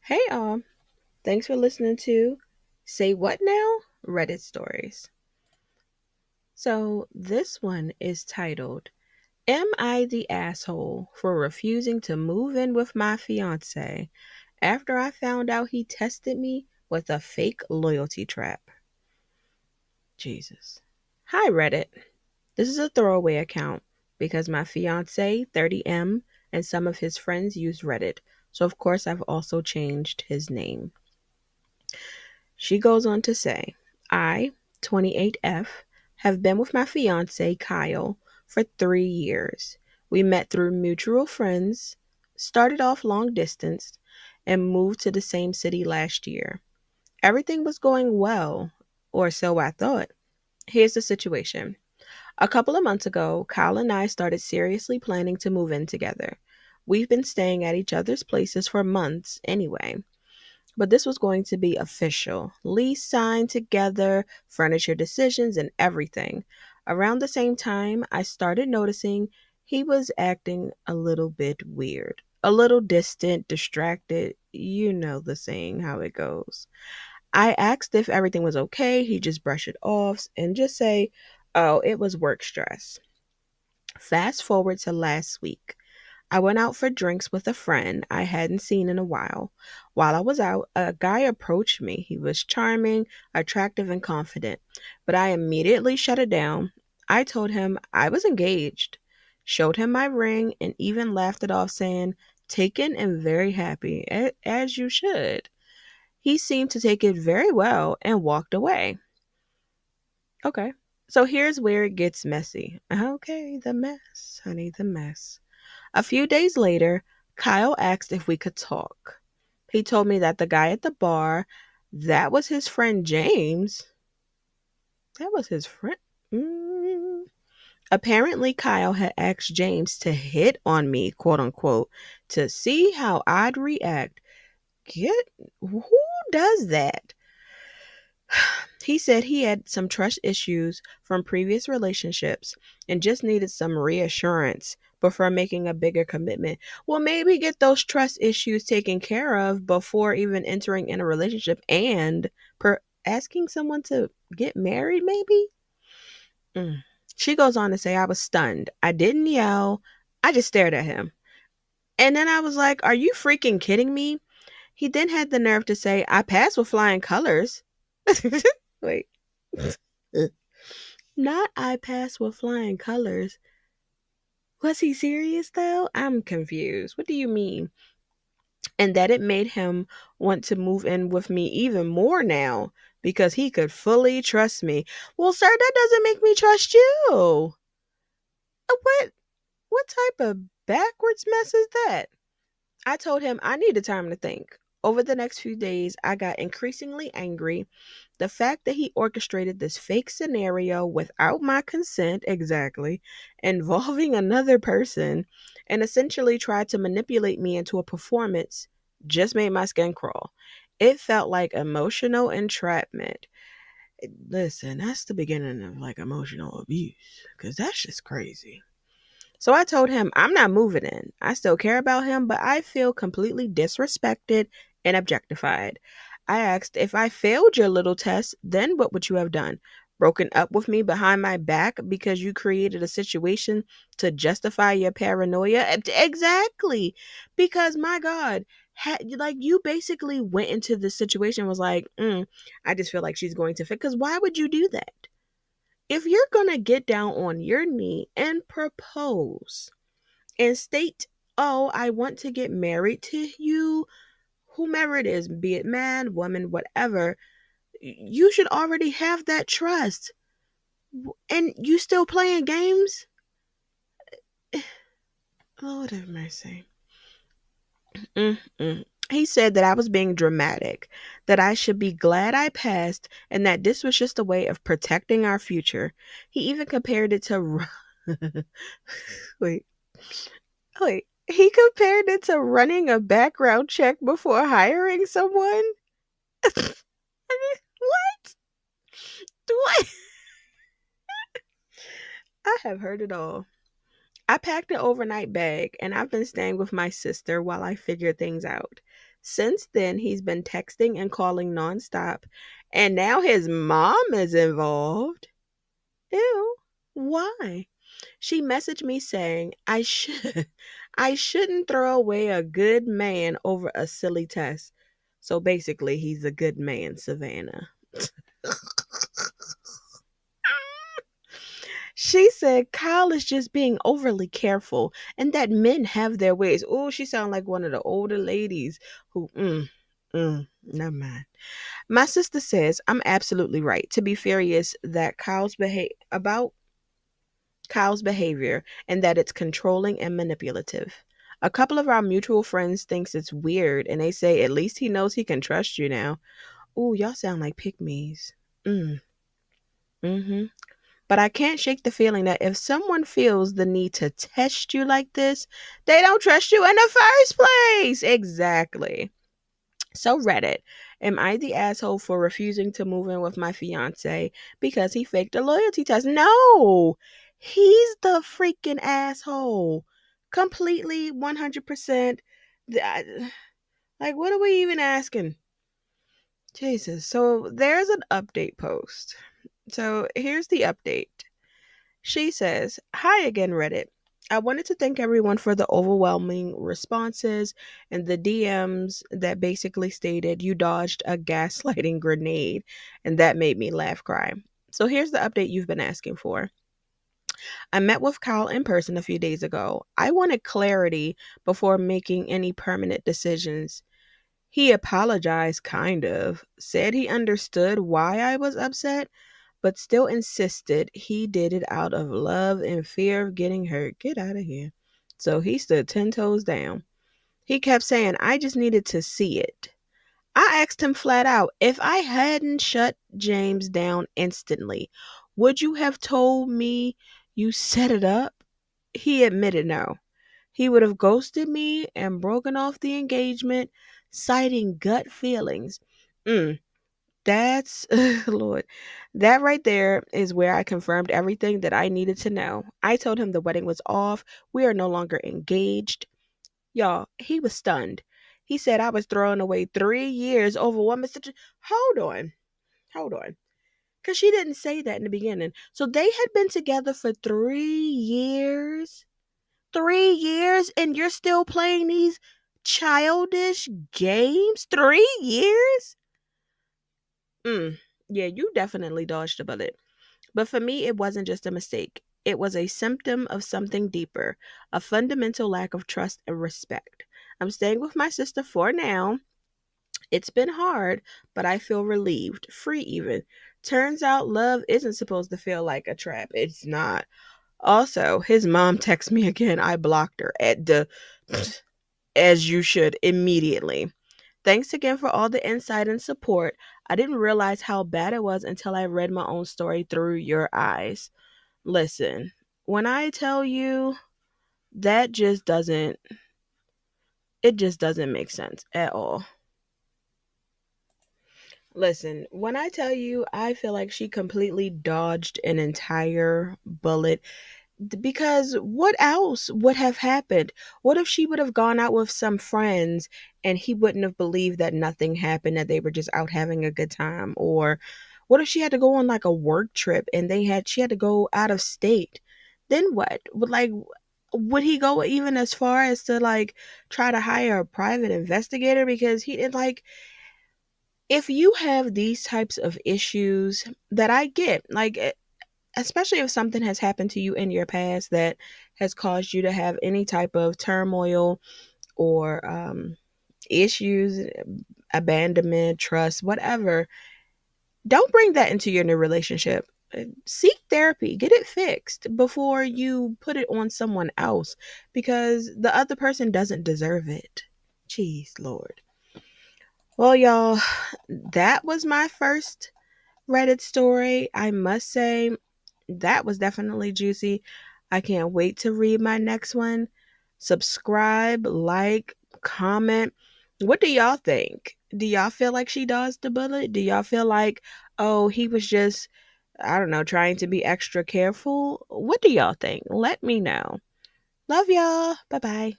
Hey, thanks for listening to Say What Now? Reddit Stories. So, this one is titled, Am I the Asshole for Refusing to Move In with My Fiance After I Found Out He Tested Me with a Fake Loyalty Trap? Jesus. Hi, Reddit. This is a throwaway account because my fiance, 30M, and some of his friends use Reddit, so of course I've also changed his name. She goes on to say, I, 28F, have been with my fiance, Kyle, for 3 years. We met through mutual friends, started off long distance, and moved to the same city last year. Everything was going well, or so I thought. Here's the situation. A couple of months ago, Kyle and I started seriously planning to move in together. We've been staying at each other's places for months anyway. But this was going to be official. Lease signed together, furniture decisions, and everything. Around the same time, I started noticing he was acting a little bit weird. A little distant, distracted. You know the saying, how it goes. I asked if everything was okay. He just brushed it off and just say, oh, it was work stress. Fast forward to last week. I went out for drinks with a friend I hadn't seen in a while. While I was out, a guy approached me. He was charming, attractive, and confident, but I immediately shut it down. I told him I was engaged, showed him my ring, and even laughed it off, saying, Taken and very happy, as you should. He seemed to take it very well and walked away. Okay. So here's where it gets messy. Okay, the mess, honey, the mess. A few days later, Kyle asked if we could talk. He told me that the guy at the bar, that was his friend James. That was his friend. Mm. Apparently, Kyle had asked James to hit on me, quote unquote, to see how I'd react. Get who does that? He said he had some trust issues from previous relationships and just needed some reassurance before making a bigger commitment. Well, maybe get those trust issues taken care of before even entering in a relationship and asking someone to get married, maybe? Mm. She goes on to say, I was stunned. I didn't yell. I just stared at him. And then I was like, are you freaking kidding me? He then had the nerve to say, I passed with flying colors. Wait. Not I pass with flying colors. Was he serious though? I'm confused. What do you mean? And that it made him want to move in with me even more now because he could fully trust me. Well, sir, that doesn't make me trust you. What type of backwards mess is that? I told him I needed time to think. Over the next few days, I got increasingly angry. The fact that he orchestrated this fake scenario without my consent, exactly, involving another person, and essentially tried to manipulate me into a performance just made my skin crawl. It felt like emotional entrapment. Listen, that's the beginning of like emotional abuse, because that's just crazy. So I told him I'm not moving in. I still care about him, but I feel completely disrespected and objectified. I asked if I failed your little test, then what would you have done? Broken up with me behind my back because you created a situation to justify your paranoia? Exactly. Because my God, like you basically went into this situation and was like, I just feel like she's going to fit. Because why would you do that? If you're going to get down on your knee and propose and state, oh, I want to get married to you, whomever it is, be it man, woman, whatever, you should already have that trust. And you still playing games? Lord have mercy. Mm-mm. He said that I was being dramatic, that I should be glad I passed, and that this was just a way of protecting our future. He even compared it to. Wait, wait. He compared it to running a background check before hiring someone? What? What? I have heard it all. I packed an overnight bag and I've been staying with my sister while I figure things out. Since then, he's been texting and calling nonstop, and now his mom is involved. Ew. Why? She messaged me saying I shouldn't throw away a good man over a silly test. So basically, he's a good man, Savannah. She said Kyle is just being overly careful and that men have their ways. Oh, she sounds like one of the older ladies who, never mind. My sister says I'm absolutely right to be furious that about Kyle's behavior and that it's controlling and manipulative. A couple of our mutual friends thinks it's weird and they say at least he knows he can trust you now. Ooh, y'all sound like pygmies. Mm, mm-hmm. But I can't shake the feeling that if someone feels the need to test you like this, they don't trust you in the first place. Exactly. So, Reddit, am I the asshole for refusing to move in with my fiance because he faked a loyalty test? No, he's the freaking asshole. Completely 100%. Like, what are we even asking? Jesus. So, there's an update post. So, here's the update. She says, "Hi again, Reddit. I wanted to thank everyone for the overwhelming responses and the DMs that basically stated you dodged a gaslighting grenade, and that made me laugh cry. So here's the update you've been asking for. I met with Kyle in person a few days ago. I wanted clarity before making any permanent decisions. He apologized, kind of, said he understood why I was upset, but still insisted he did it out of love and fear of getting hurt. Get out of here." So he stood 10 toes down. He kept saying, "I just needed to see it." I asked him flat out, if I hadn't shut James down instantly, would you have told me you set it up? He admitted no. He would have ghosted me and broken off the engagement, citing gut feelings. Mm, that's Lord. That right there is where I confirmed everything that I needed to know. I told him the wedding was off. We are no longer engaged. Y'all, he was stunned. He said I was throwing away 3 years over one mistake. Hold on. Hold on. Because she didn't say that in the beginning. So they had been together for 3 years. 3 years, and you're still playing these childish games? 3 years? Yeah, you definitely dodged a bullet. But for me, it wasn't just a mistake. It was a symptom of something deeper, a fundamental lack of trust and respect. I'm staying with my sister for now. It's been hard, but I feel relieved, free even. Turns out love isn't supposed to feel like a trap. It's not. Also, his mom texted me again. I blocked her at the as you should immediately. Thanks again for all the insight and support. I didn't realize how bad it was until I read my own story through your eyes. Listen, when I tell you that it just doesn't make sense at all. Listen, when I tell you I feel like she completely dodged an entire bullet. Because what else would have happened? What if she would have gone out with some friends and he wouldn't have believed that nothing happened, that they were just out having a good time? Or what if she had to go on like a work trip and she had to go out of state? Then what? Would he go even as far as to like try to hire a private investigator? Because if you have these types of issues that I get, especially if something has happened to you in your past that has caused you to have any type of turmoil or issues, abandonment, trust, whatever, don't bring that into your new relationship. Seek therapy, get it fixed before you put it on someone else because the other person doesn't deserve it. Jeez, Lord. Well, y'all, that was my first Reddit story. I must say, that was definitely juicy. I can't wait to read my next one. Subscribe, like, comment. What do y'all think? Do y'all feel like she dodged the bullet? Do y'all feel like, oh, he was just, I don't know, trying to be extra careful? What do y'all think? Let me know. Love y'all. Bye bye.